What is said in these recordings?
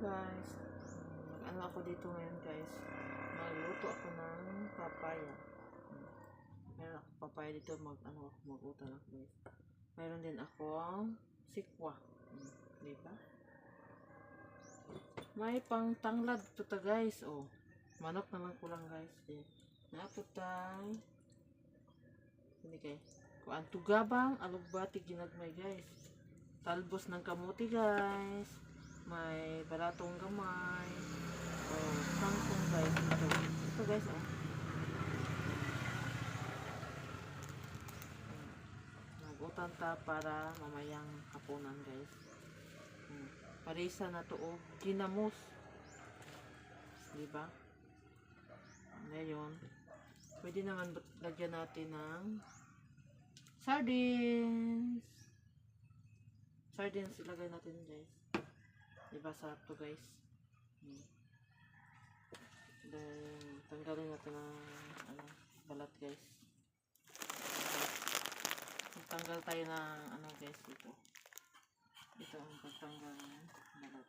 guys. Ano ako dito ngayon guys. Magluto ako ng papaya. Meron ako papaya dito. Mag-utang ako guys. Meron din akong sikwa. Diba? May pang tanglad to ta guys. Oh. Manok naman ko lang guys. Naputay. Hindi guys. Kuan tugabang alugbati ginagmay guys. Talbos ng kamuti guys. May baratong gamay. Oh, kangkong guys. Ito guys oh. Nag-utang ta para mamayang kapunan guys. Parisa na to oh. Ginamos. Diba? Ngayon, pwede naman lagyan natin ng sardines. Sardines ilagay natin guys. Diba sarap to guys. Then, tanggalin natin ang balat guys. Tanggal tayo ng guys dito. Ito ang pagtanggal ng balat.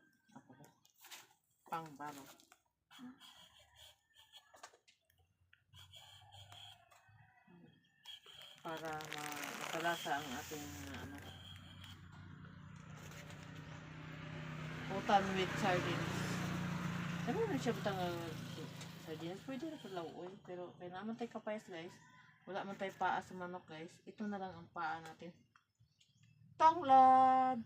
Pang balot. Para makalasa ang ating utan with sardines. Sabi mo siya butang sardines, pwede na pala oil, pero kaya naman tayo kapayas guys. Wala man tayo paa sa manok guys. Ito na lang ang paa natin. Tanglad!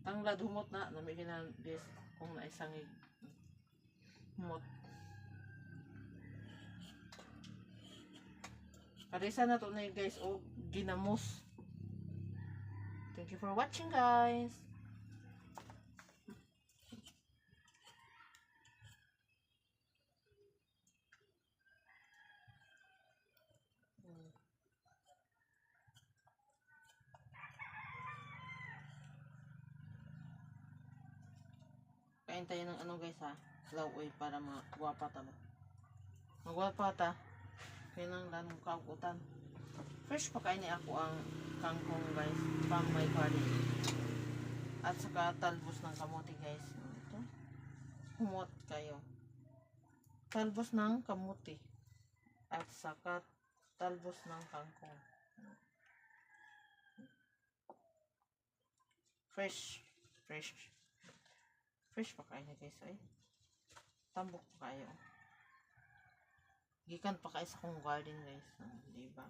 Tanglad humot na. Namigin na this kung naisangig. Humot. Karisa na to na guys. O, ginamos. Thank you for watching guys. Kain tayo ng guys ha. Slow oil para magwapa ta ba. Magwapa ta. Kaya nang lanong kaukutan. Fresh pa kain ako ang kangkong guys. Pang may curry. At saka talbos ng kamote guys. Ito. Humot kayo. Talbos ng kamote. At saka talbos ng kangkong. Fresh. Fresh pa kayo guys ay. Tambok pa kayo. Gikan pa kayo sa kong garden guys. Diba?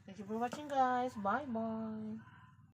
Thank you for watching guys. Bye bye.